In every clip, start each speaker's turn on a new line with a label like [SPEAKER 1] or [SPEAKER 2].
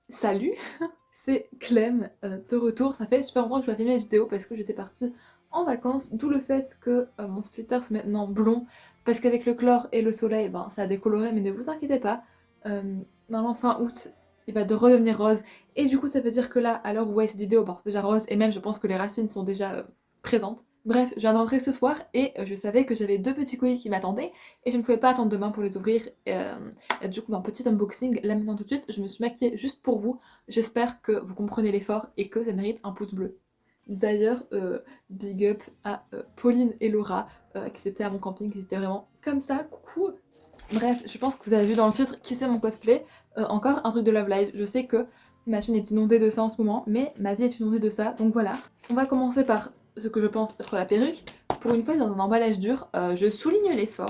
[SPEAKER 1] Salut, c'est Clem de retour. Ça fait super longtemps que je n'ai pas filmé une vidéo parce que j'étais partie en vacances, d'où le fait que mon splitter se maintenant blond parce qu'avec le chlore et le soleil, ben, ça a décoloré, mais ne vous inquiétez pas. Euh, Normalement fin août, il va de redevenir rose et du coup ça veut dire que là, à l'heure où vous voyez cette vidéo, ben, c'est déjà rose et même je pense que les racines sont déjà présentes. Bref, je viens de rentrer ce soir et je savais que j'avais deux petits colis qui m'attendaient et je ne pouvais pas attendre demain pour les ouvrir. Et du coup, un petit unboxing là maintenant tout de suite. Je me suis maquillée juste pour vous. J'espère que vous comprenez l'effort et que ça mérite un pouce bleu. D'ailleurs, big up à Pauline et Laura qui étaient à mon camping, qui étaient vraiment comme ça. Coucou. Bref, je pense que vous avez vu dans le titre qui c'est mon cosplay. Encore un truc de Love Live. Je sais que ma chaîne est inondée de ça en ce moment, mais ma vie est inondée de ça, donc voilà. On va commencer par ce que je pense être la perruque. Pour une fois, dans un emballage dur, je souligne l'effort.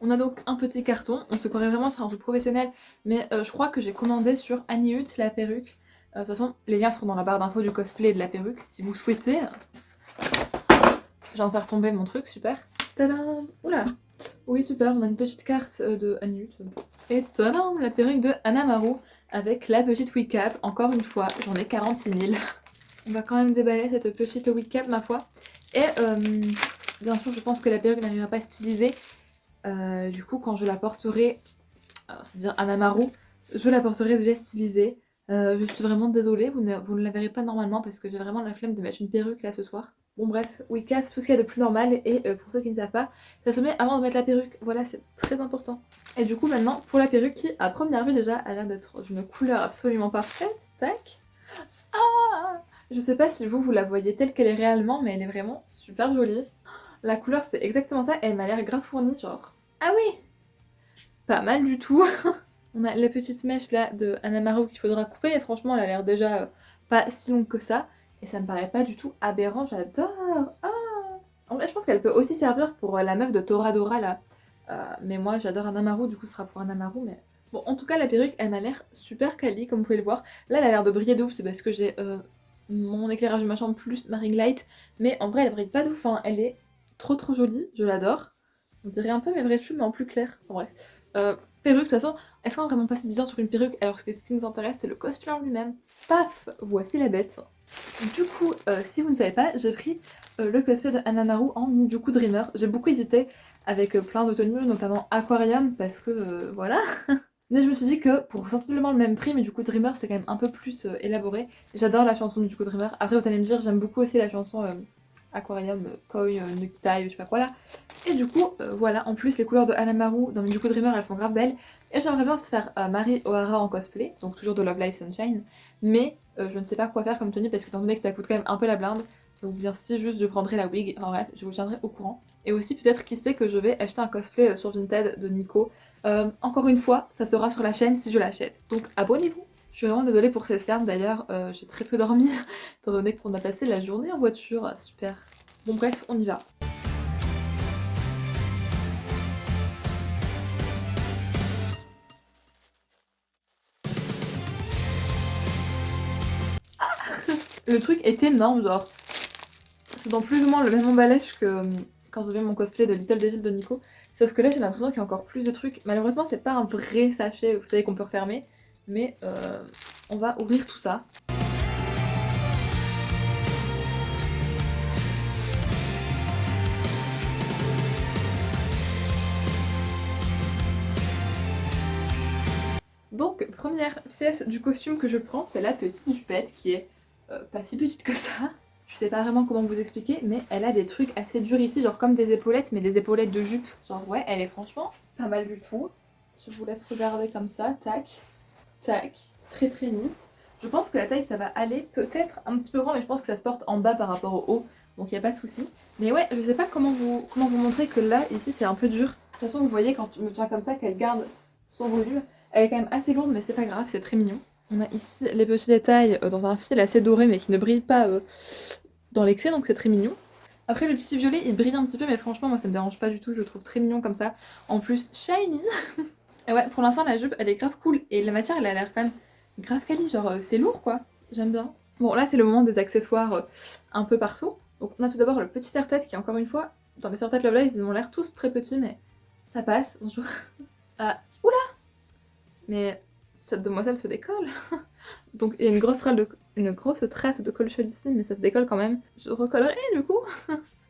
[SPEAKER 1] On a donc un petit carton, on se croirait vraiment sur un truc professionnel, mais je crois que j'ai commandé sur Anihut la perruque. De toute façon, les liens seront dans la barre d'infos du cosplay et de la perruque si vous souhaitez. Je viens de faire tomber mon truc, super. Tadam! Oula! Oui, super, on a une petite carte de Anihut. Et tadam! La perruque de Hanamaru avec la petite wig cap. Encore une fois, j'en ai 46 000. On va quand même déballer cette petite wig cap, ma foi. Et bien sûr, je pense que la perruque n'arrivera pas stylisée. Du coup, quand je la porterai, c'est-à-dire Hanamaru, je la porterai déjà stylisée. Je suis vraiment désolée, vous ne la verrez pas normalement parce que j'ai vraiment la flemme de mettre une perruque là ce soir. Bon bref, wig cap, tout ce qu'il y a de plus normal et pour ceux qui ne savent pas, ça se met avant de mettre la perruque, voilà c'est très important. Et du coup maintenant pour la perruque qui à première vue déjà a l'air d'être d'une couleur absolument parfaite, tac. Ah, je sais pas si vous la voyez telle qu'elle est réellement mais elle est vraiment super jolie. La couleur c'est exactement ça, elle m'a l'air grave fournie genre. Ah oui, pas mal du tout. On a la petite mèche là de Hanamaru qu'il faudra couper, mais franchement elle a l'air déjà pas si longue que ça. Et ça me paraît pas du tout aberrant, j'adore. Ah, en vrai je pense qu'elle peut aussi servir pour la meuf de Toradora là. Mais moi j'adore Hanamaru, du coup ce sera pour Hanamaru. Mais bon, en tout cas la perruque elle m'a l'air super quali comme vous pouvez le voir. Là elle a l'air de briller de ouf, c'est parce que j'ai mon éclairage de ma chambre plus ma ring light. Mais en vrai elle brille pas de ouf, hein. Elle est trop jolie, je l'adore. On dirait un peu mes vrais cheveux mais en plus clair. Enfin bref. Perruque, de toute façon, est-ce qu'on va vraiment passer 10 ans sur une perruque alors que ce qui nous intéresse c'est le cosplay en lui-même? Paf, voici la bête. Du coup, si vous ne savez pas, j'ai pris le cosplay de Hanamaru en Nijuku Dreamer. J'ai beaucoup hésité avec plein de tenues, notamment Aquarium, parce que voilà. Mais je me suis dit que pour sensiblement le même prix, mais du coup Dreamer c'est quand même un peu plus élaboré. J'adore la chanson du coup Dreamer. Après vous allez me dire, j'aime beaucoup aussi la chanson Aquarium, Koi, Nukitai, je sais pas quoi là. Et du coup, voilà, en plus les couleurs de Hanamaru dans Mijuku Dreamer elles sont grave belles. Et j'aimerais bien se faire Mari Ohara en cosplay, donc toujours de Love Live Sunshine. Mais je ne sais pas quoi faire comme tenue parce que étant donné que ça coûte quand même un peu la blinde. Donc bien si juste je prendrai la wig, enfin bref, je vous tiendrai au courant. Et aussi peut-être qui sait que je vais acheter un cosplay sur Vinted de Nico. Encore une fois, ça sera sur la chaîne si je l'achète. Donc abonnez-vous. Je suis vraiment désolée pour ces cernes d'ailleurs, j'ai très peu dormi, étant donné qu'on a passé la journée en voiture, super. Bon bref, on y va. Le truc est énorme, genre, c'est dans plus ou moins le même emballage que quand j'avais mon cosplay de Little Devil de Nico. Sauf que là j'ai l'impression qu'il y a encore plus de trucs. Malheureusement c'est pas un vrai sachet, vous savez qu'on peut refermer. Mais on va ouvrir tout ça. Donc première pièce du costume que je prends, c'est la petite jupette qui est pas si petite que ça. Je sais pas vraiment comment vous expliquer, mais elle a des trucs assez durs ici, genre comme des épaulettes, mais des épaulettes de jupe. Genre ouais, elle est franchement pas mal du tout. Je vous laisse regarder comme ça, tac, tac, très lisse. Je pense que la taille ça va aller peut-être un petit peu grand, mais je pense que ça se porte en bas par rapport au haut, donc il n'y a pas de souci. Mais ouais, je sais pas comment vous montrer que là, ici c'est un peu dur. De toute façon, vous voyez quand je me tiens comme ça qu'elle garde son volume. Elle est quand même assez lourde, mais c'est pas grave, c'est très mignon. On a ici les petits détails dans un fil assez doré, mais qui ne brille pas dans l'excès, donc c'est très mignon. Après le tissu violet il brille un petit peu mais franchement moi ça me dérange pas du tout, je le trouve très mignon comme ça. En plus shiny. Et ouais pour l'instant la jupe elle est grave cool et la matière elle a l'air quand même grave quali, genre c'est lourd quoi, j'aime bien. Bon là c'est le moment des accessoires un peu partout. Donc on a tout d'abord le petit serre-tête qui, encore une fois, dans les serre-têtes Love Live, ils ont l'air tous très petits, mais ça passe. Bonjour. Ah, oula! Mais cette demoiselle se décolle. Donc il y a une grosse trace de colle chaude ici, mais ça se décolle quand même. Je recollerai du coup.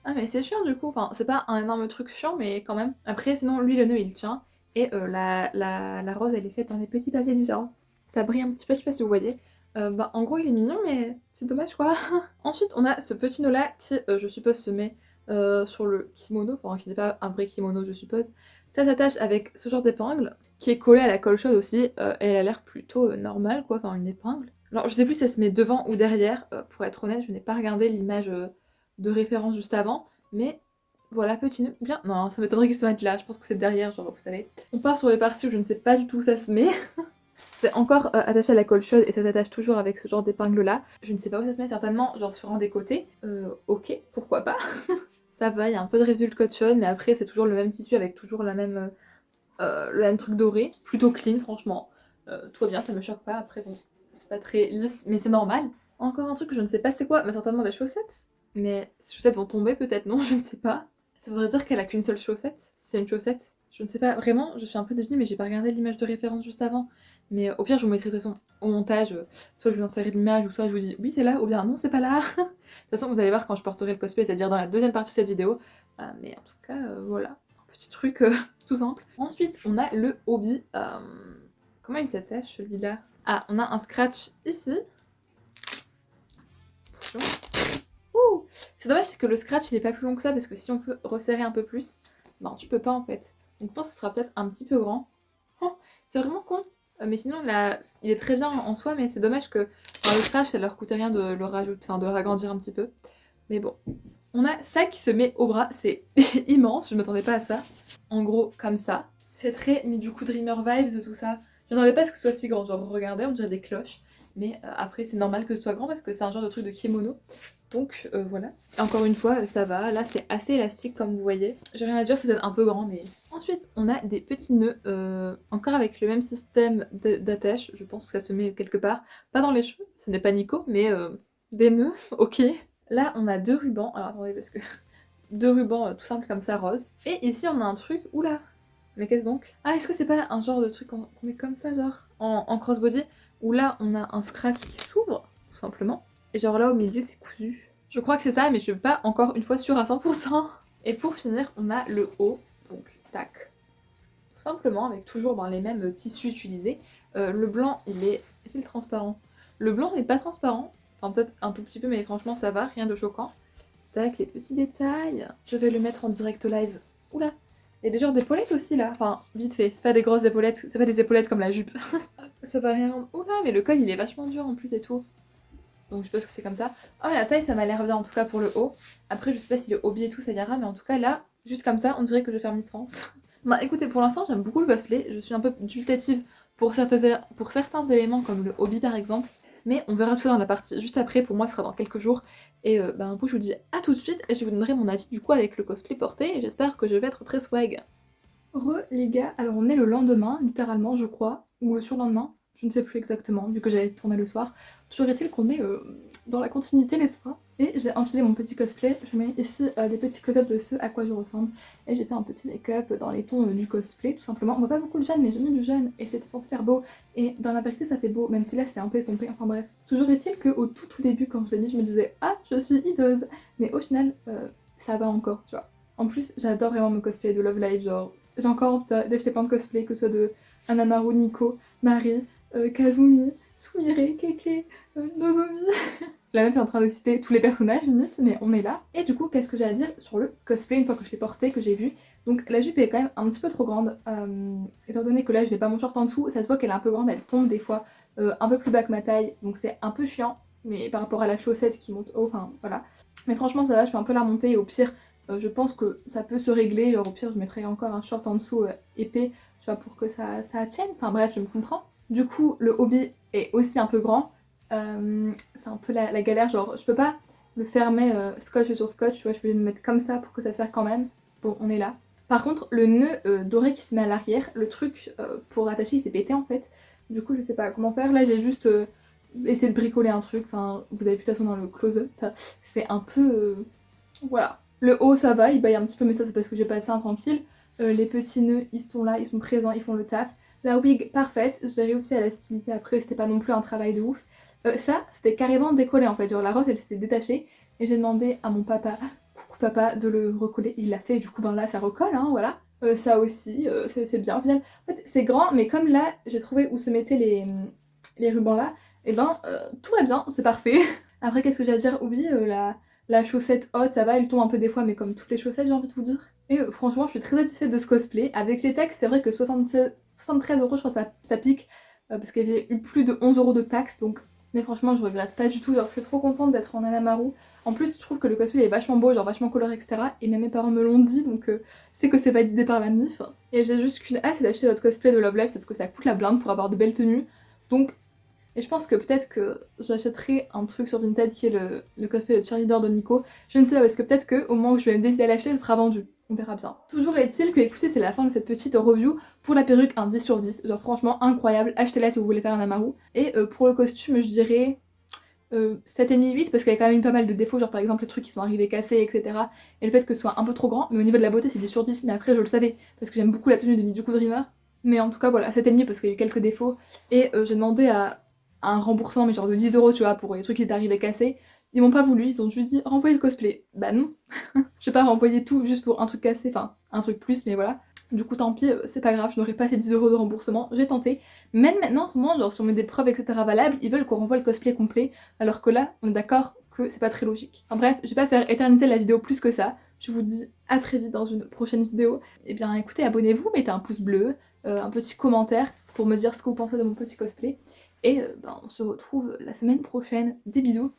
[SPEAKER 1] Ah mais c'est chiant du coup, enfin c'est pas un énorme truc chiant mais quand même. Après sinon lui le nœud il tient et la rose elle est faite dans des petits papiers différents. Ça brille un petit peu, je sais pas si vous voyez. Bah en gros il est mignon mais c'est dommage quoi. Ensuite on a ce petit nœud là qui je suppose se met sur le kimono, enfin qui n'est pas un vrai kimono je suppose. Ça s'attache avec ce genre d'épingle qui est collé à la colle chaude aussi et elle a l'air plutôt normale quoi, enfin une épingle. Alors je sais plus si elle se met devant ou derrière, pour être honnête je n'ai pas regardé l'image de référence juste avant, mais voilà, petit nœud. Bien, non, ça m'étonnerait qu'il se mette là, je pense que c'est derrière, genre vous savez. On part sur les parties où je ne sais pas du tout où ça se met. C'est encore attaché à la colle chaude et ça s'attache toujours avec ce genre d'épingle là. Je ne sais pas où ça se met, certainement genre sur un des côtés. Ok, pourquoi pas. Ça va, il y a un peu de résultat colle chaude, mais après c'est toujours le même tissu avec toujours le même truc doré. Plutôt clean, franchement. Tout va bien, ça me choque pas. Après, bon, c'est pas très lisse, mais c'est normal. Encore un truc que je ne sais pas c'est quoi, mais certainement des chaussettes. Mais ces chaussettes vont tomber peut-être, non, je ne sais pas. Ça voudrait dire qu'elle a qu'une seule chaussette, si c'est une chaussette. Je ne sais pas, vraiment, je suis un peu débile, mais j'ai pas regardé l'image de référence juste avant. Mais au pire, je vous mettrai de toute façon au montage, soit je vous insérerai l'image, ou soit je vous dis oui, c'est là, ou bien non, c'est pas là. De toute façon, vous allez voir quand je porterai le cosplay, c'est-à-dire dans la deuxième partie de cette vidéo. Mais en tout cas, voilà, un petit truc tout simple. Ensuite, on a le hobby. Comment il s'attache celui-là? Ah, on a un scratch ici. Attention. Ouh! C'est dommage, c'est que le scratch il est pas plus long que ça parce que si on veut resserrer un peu plus, ben tu peux pas en fait. Donc je pense que ce sera peut-être un petit peu grand. Oh, c'est vraiment con. Mais sinon là, il est très bien en soi, mais c'est dommage que dans le scratch ça leur coûtait rien de le rajouter, enfin de le ragrandir un petit peu. Mais bon. On a ça qui se met au bras, c'est immense, je m'attendais pas à ça. En gros, comme ça. C'est très mis du coup Dreamer Vibes de tout ça. Je m'attendais pas à ce que ce soit si grand, genre regardez, on dirait des cloches. Mais après c'est normal que ce soit grand parce que c'est un genre de truc de kimono. Donc voilà. Encore une fois, ça va. Là, c'est assez élastique comme vous voyez. J'ai rien à dire, c'est peut-être un peu grand, mais... Ensuite, on a des petits nœuds, encore avec le même système d'attache. Je pense que ça se met quelque part. Pas dans les cheveux, ce n'est pas Nico, mais des nœuds, ok. Là, on a deux rubans. Alors attendez, parce que... deux rubans tout simples comme ça, rose. Et ici, on a un truc... Oula! Mais qu'est-ce donc? Ah, est-ce que c'est pas un genre de truc qu'on met comme ça, genre en crossbody? Où là, on a un scratch qui s'ouvre, tout simplement. Et genre là au milieu c'est cousu. Je crois que c'est ça mais je suis pas encore une fois sûre à 100%. Et pour finir on a le haut, donc tac. Tout simplement avec toujours les mêmes tissus utilisés. Le blanc est-il transparent? Le blanc n'est pas transparent, enfin peut-être un tout petit peu mais franchement ça va, rien de choquant. Tac, les petits détails. Je vais le mettre en direct live. Oula, il y a des genres d'épaulettes aussi là, enfin vite fait, c'est pas des grosses épaulettes, c'est pas des épaulettes comme la jupe. Ça va rien... Oula, mais le col il est vachement dur en plus et tout. Donc je suppose que c'est comme ça. Oh la taille ça m'a l'air bien en tout cas pour le haut. Après je sais pas si le hobby et tout ça ira mais en tout cas là, juste comme ça, on dirait que je vais faire Miss France. Bah écoutez pour l'instant j'aime beaucoup le cosplay, je suis un peu dubitative pour certains éléments comme le hobby par exemple. Mais on verra tout ça dans la partie juste après, pour moi ce sera dans quelques jours. Et un coup je vous dis à tout de suite et je vous donnerai mon avis du coup avec le cosplay porté et j'espère que je vais être très swag. Les gars, alors on est le lendemain littéralement je crois, ou le surlendemain. Je ne sais plus exactement, vu que j'avais tourné le soir. Toujours est-il qu'on est dans la continuité, n'est-ce pas? Et j'ai enfilé mon petit cosplay. Je mets ici des petits close-up de ce à quoi je ressemble. Et j'ai fait un petit make-up dans les tons du cosplay, tout simplement. On voit pas beaucoup le jaune, mais j'ai mis du jaune et c'était censé faire beau. Et dans la vérité, ça fait beau, même si là c'est un peu estompé. Enfin bref. Toujours est-il qu'au tout début, quand je l'ai mis, je me disais ah, je suis hideuse. Mais au final, ça va encore, tu vois. En plus, j'adore vraiment mon cosplay de Love Live. Genre, j'ai encore envie d'acheter plein de cosplays, que ce soit de Anamaru, Nico, Marie. Kazumi, Sumire, Keke, Nozomi. La meuf est en train de citer tous les personnages limite, mais on est là. Et du coup, qu'est-ce que j'ai à dire sur le cosplay une fois que je l'ai porté, que j'ai vu? Donc la jupe est quand même un petit peu trop grande, étant donné que là je n'ai pas mon short en dessous, ça se voit qu'elle est un peu grande, elle tombe des fois un peu plus bas que ma taille, donc c'est un peu chiant, mais par rapport à la chaussette qui monte haut, enfin voilà. Mais franchement ça va, je peux un peu la monter et au pire, je pense que ça peut se régler, genre au pire je mettrai encore un short en dessous épais, tu vois, pour que ça tienne, enfin bref, je me comprends. Du coup, le hobby est aussi un peu grand. C'est un peu la galère, genre je peux pas le fermer scotch sur scotch, tu vois, je peux le mettre comme ça pour que ça serre quand même. Bon, on est là. Par contre, le nœud doré qui se met à l'arrière, le truc pour attacher il s'est pété en fait. Du coup, je sais pas comment faire. Là, j'ai juste essayer de bricoler un truc, enfin vous avez vu de toute façon dans le close-up, c'est un peu... voilà. Le haut ça va, il baille un petit peu mais ça c'est parce que j'ai passé un tranquille. Les petits nœuds ils sont là, ils sont présents, ils font le taf. La wig parfaite, j'ai réussi à la styliser après, c'était pas non plus un travail de ouf. Ça c'était carrément décollé en fait, genre la rose elle s'était détachée et j'ai demandé à mon papa, coucou papa, de le recoller, il l'a fait et du coup ben là ça recolle hein, voilà. Ça aussi, c'est bien au final. En fait c'est grand mais comme là j'ai trouvé où se mettaient les rubans là, et ben tout va bien, c'est parfait. Après qu'est-ce que j'ai à dire? Oui, la chaussette haute, ça va, elle tombe un peu des fois, mais comme toutes les chaussettes, j'ai envie de vous dire. Et franchement, je suis très satisfaite de ce cosplay. Avec les taxes, c'est vrai que 73 euros, je crois, ça pique, parce qu'il y avait eu plus de 11 euros de taxes, donc... Mais franchement, je regrette pas du tout, genre, je suis trop contente d'être en Anamaru. En plus, je trouve que le cosplay est vachement beau, genre vachement coloré, etc. Et même mes parents me l'ont dit, donc c'est que c'est validé par la MIF. Et j'ai juste qu'une hâte, c'est d'acheter notre cosplay de Love Live, sauf que ça coûte la blinde pour avoir de belles tenues. Donc et je pense que peut-être que j'achèterai un truc sur Vinted qui est le cosplay de cheerleader de Nico. Je ne sais pas, parce que peut-être qu'au moment où je vais me décider à l'acheter, ce sera vendu. On verra bien. Toujours est-il que, écoutez, c'est la fin de cette petite review. Pour la perruque, un 10 sur 10. Genre franchement incroyable. Achetez-la si vous voulez faire un Amaru. Et pour le costume, je dirais 7,5, 8, parce qu'il y a quand même eu pas mal de défauts. Genre par exemple les trucs qui sont arrivés cassés, etc. Et le fait que ce soit un peu trop grand. Mais au niveau de la beauté, c'est 10 sur 10. Mais après, je le savais, parce que j'aime beaucoup la tenue de Mijuku Dreamer. Mais en tout cas, voilà, 7,5 parce qu'il y a eu quelques défauts. Et j'ai demandé à un remboursement, mais genre de 10 euros, tu vois, pour les trucs qui étaient arrivés cassés. Ils m'ont pas voulu, ils ont juste dit renvoyer le cosplay. Bah non, je vais pas renvoyer tout juste pour un truc cassé, enfin un truc plus, mais voilà. Du coup, tant pis, c'est pas grave, je n'aurai pas ces 10 euros de remboursement, j'ai tenté. Même maintenant, en ce moment, genre si on met des preuves, etc. valables, ils veulent qu'on renvoie le cosplay complet, alors que là, on est d'accord que c'est pas très logique. Enfin bref, je vais pas faire éterniser la vidéo plus que ça. Je vous dis à très vite dans une prochaine vidéo. Et bien écoutez, abonnez-vous, mettez un pouce bleu, un petit commentaire pour me dire ce que vous pensez de mon petit cosplay. Et on se retrouve la semaine prochaine. Des bisous.